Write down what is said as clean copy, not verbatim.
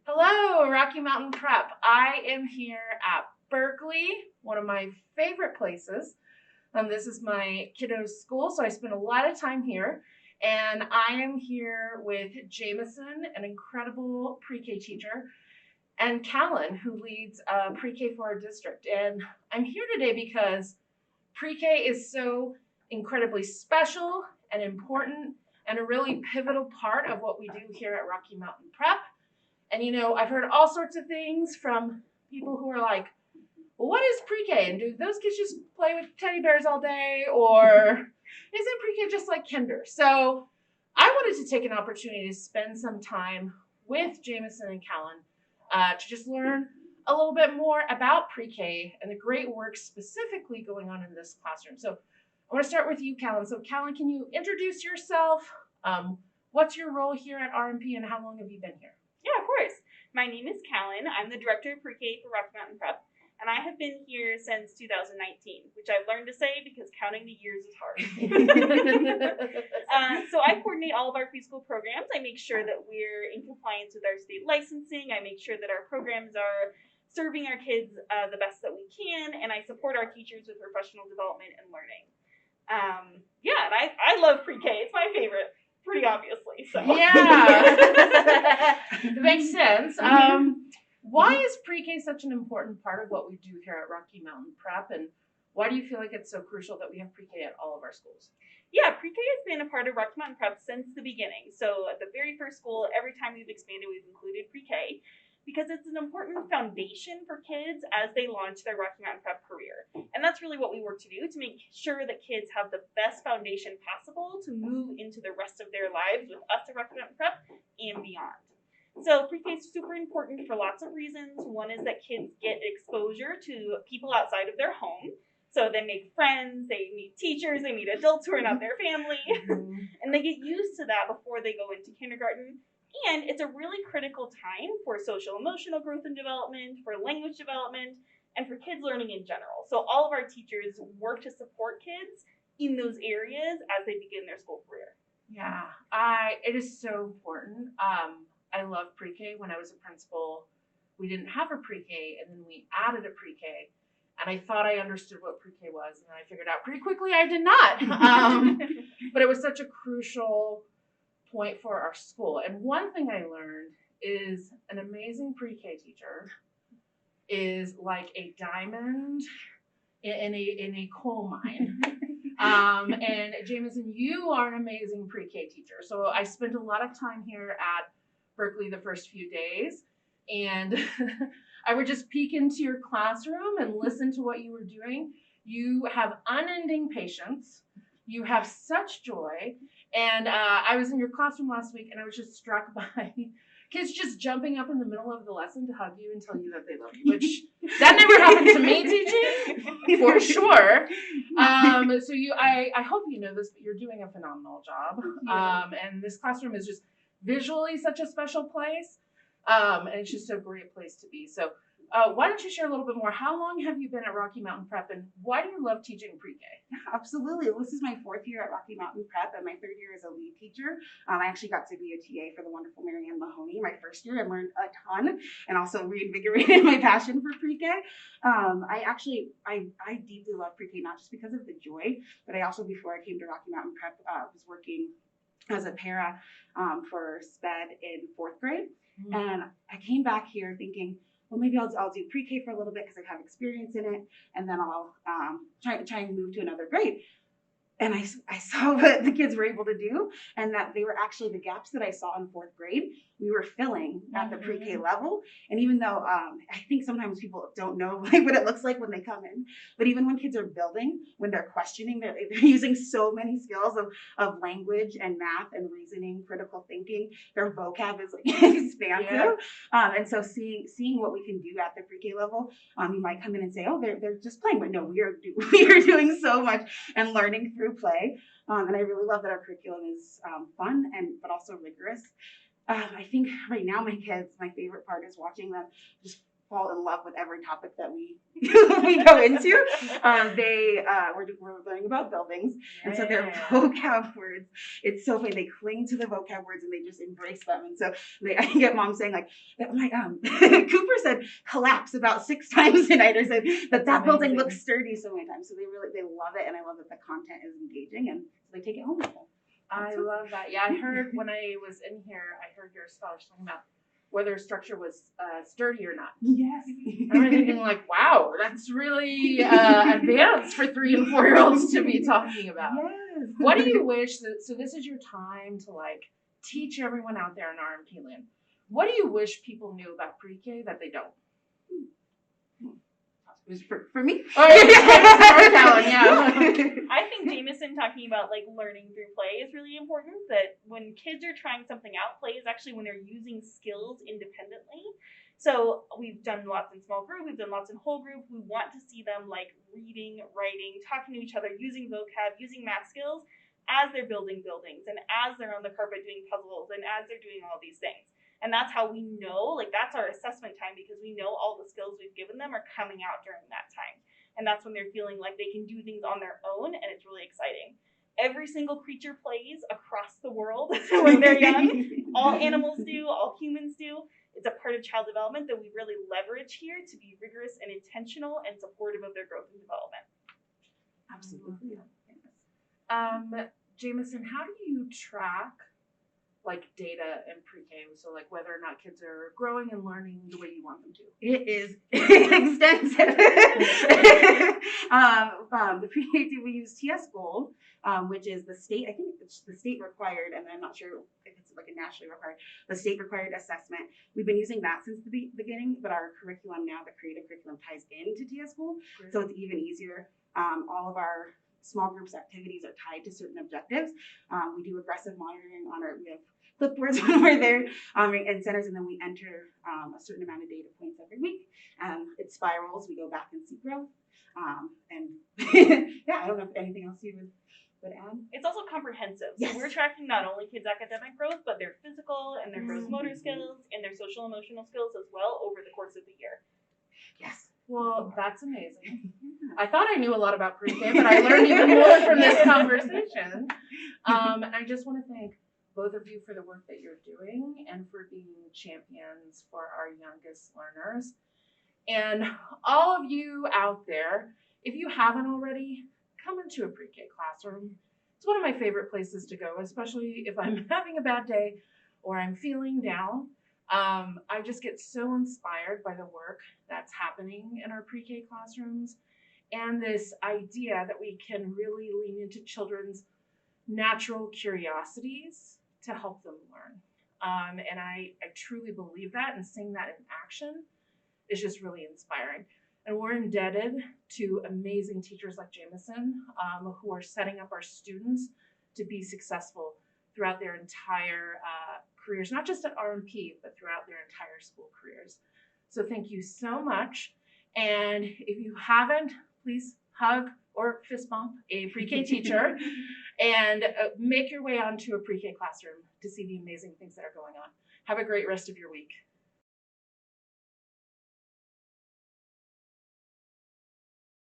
Hello, Rocky Mountain Prep. I am here at Berkeley, one of my favorite places. This is my kiddos' school, so I spend a lot of time here. And I am here with Jameson, an incredible pre-K teacher, and Callan, who leads pre-K for our district. And I'm here today because pre-K is so incredibly special and important and a really pivotal part of what we do here at Rocky Mountain Prep. And I've heard all sorts of things from people who are like, well, what is pre-K? And do those kids just play with teddy bears all day? Or isn't pre-K just like kinder? So I wanted to take an opportunity to spend some time with Jameson and Callan to just learn a little bit more about pre-K and the great work specifically going on in this classroom. So I want to start with you, Callan. So Callan, can you introduce yourself? What's your role here at RMP and how long have you been here? Yeah, of course. My name is Callan. I'm the director of pre-K for Rocky Mountain Prep, and I have been here since 2019, which I've learned to say because counting the years is hard. So I coordinate all of our preschool programs. I make sure that we're in compliance with our state licensing. I make sure that our programs are serving our kids the best that we can, and I support our teachers with professional development and learning. And I love pre-K. It's my favorite. Pretty obviously, so. Yeah, it makes sense. Why is pre-K such an important part of what we do here at Rocky Mountain Prep, and why do you feel like it's so crucial that we have pre-K at all of our schools? Yeah, pre-K has been a part of Rocky Mountain Prep since the beginning. So at the very first school, every time we've expanded, we've included pre-K because it's an important foundation for kids as they launch their Rocky Mountain Prep career. And that's really what we work to do, to make sure that kids have the best foundation possible to move into the rest of their lives with us at Rocky Mountain Prep and beyond. So pre-K is super important for lots of reasons. One is that kids get exposure to people outside of their home. So they make friends, they meet teachers, they meet adults who are not their family, and they get used to that before they go into kindergarten. And it's a really critical time for social emotional growth and development, for language development, and for kids learning in general. So all of our teachers work to support kids in those areas as they begin their school career. Yeah, it is so important. I love pre-K. When I was a principal, we didn't have a pre-K, and then we added a pre-K. And I thought I understood what pre-K was, and I figured out pretty quickly I did not. But it was such a crucial point for our school. And one thing I learned is an amazing pre-K teacher is like a diamond in a coal mine. And Jameson, you are an amazing pre-K teacher. So I spent a lot of time here at Berkeley the first few days, and I would just peek into your classroom and listen to what you were doing. You have unending patience. You have such joy. And I was in your classroom last week, and I was just struck by kids just jumping up in the middle of the lesson to hug you and tell you that they love you, which that never happened to me teaching, for sure. So I hope you know this, but you're doing a phenomenal job. And this classroom is just visually such a special place, and it's just a great place to be. So why don't you share a little bit more? How long have you been at Rocky Mountain Prep, and why do you love teaching pre-K? Yeah, absolutely. Well, this is my fourth year at Rocky Mountain Prep and my third year as a lead teacher. I actually got to be a TA for the wonderful Marianne Mahoney my first year and learned a ton and also reinvigorated my passion for pre-K. I deeply love pre-K, not just because of the joy, but I also, before I came to Rocky Mountain Prep, was working as a para for SPED in fourth grade. Mm-hmm. And I came back here thinking, well, maybe I'll do pre-K for a little bit because I have experience in it, and then I'll try and move to another grade. And I saw what the kids were able to do, and that they were actually the gaps that I saw in fourth grade, we were filling at the pre-K level. And even though I think sometimes people don't know what it looks like when they come in, but even when kids are building, when they're questioning, they're using so many skills of language and math and reasoning, critical thinking. Their vocab is like expansive. Yeah. And so seeing what we can do at the pre-K level, you might come in and say, oh, they're just playing, but no, we are doing so much and learning through play. And I really love that our curriculum is fun but also rigorous. I think right now my kids, my favorite part is watching them just fall in love with every topic that we we go into. We're learning about buildings, and so their vocab words. It's so funny. They cling to the vocab words and they just embrace them. And so I get mom saying like, "My Cooper said collapse about 6 times tonight," or said that building looks sturdy so many times. So they love it, and I love that the content is engaging, and so they take it home with them. I love that. Yeah, I heard when I was in here, I heard your scholars talking about whether structure was sturdy or not. Yes. I'm thinking like, wow, that's really advanced for 3 and 4-year-olds to be talking about. Yes. What do you wish so this is your time to like teach everyone out there in RMP land. What do you wish people knew about pre-K that they don't? It was for me? Oh, yeah. I think Jameson talking about like learning through play is really important. That when kids are trying something out, play is actually when they're using skills independently. So we've done lots in small group, we've done lots in whole group. We want to see them like reading, writing, talking to each other, using vocab, using math skills as they're building buildings and as they're on the carpet doing puzzles and as they're doing all these things. And that's how we know, like that's our assessment time, because we know all the skills we've given them are coming out during that time. And that's when they're feeling like they can do things on their own, and it's really exciting. Every single creature plays across the world when they're young. All animals do, all humans do. It's a part of child development that we really leverage here to be rigorous and intentional and supportive of their growth and development. Absolutely. Jameson, how do you track like data in pre-K? So like whether or not kids are growing and learning the way you want them to. It is extensive. The pre-K we use TS Gold, which is the state, I think it's the state required, and I'm not sure if it's like a nationally required, the state required assessment. We've been using that since the beginning, but our curriculum now, the creative curriculum ties into TS Gold, so it's even easier. All of our small groups activities are tied to certain objectives. We do aggressive monitoring we have clipboards when we're there and centers, and then we enter a certain amount of data points every week. It spirals. We go back and see growth. And yeah, I don't know if anything else you would add. It's also comprehensive. Yes. So we're tracking not only kids' academic growth, but their physical and their gross motor skills and their social emotional skills as well over the course of the year. Yes. Well, that's amazing. I thought I knew a lot about pre-K, but I learned even more from this conversation. And I just want to thank both of you for the work that you're doing and for being champions for our youngest learners. And all of you out there, if you haven't already, come into a pre-K classroom. It's one of my favorite places to go, especially if I'm having a bad day or I'm feeling down. I just get so inspired by the work that's happening in our pre-K classrooms and this idea that we can really lean into children's natural curiosities to help them learn. And I truly believe that, and seeing that in action is just really inspiring. And we're indebted to amazing teachers like Jameson, who are setting up our students to be successful throughout their entire careers, not just at RMP, but throughout their entire school careers. So thank you so much. And if you haven't, please hug or fist bump a pre-K teacher and make your way onto a pre-K classroom to see the amazing things that are going on. Have a great rest of your week.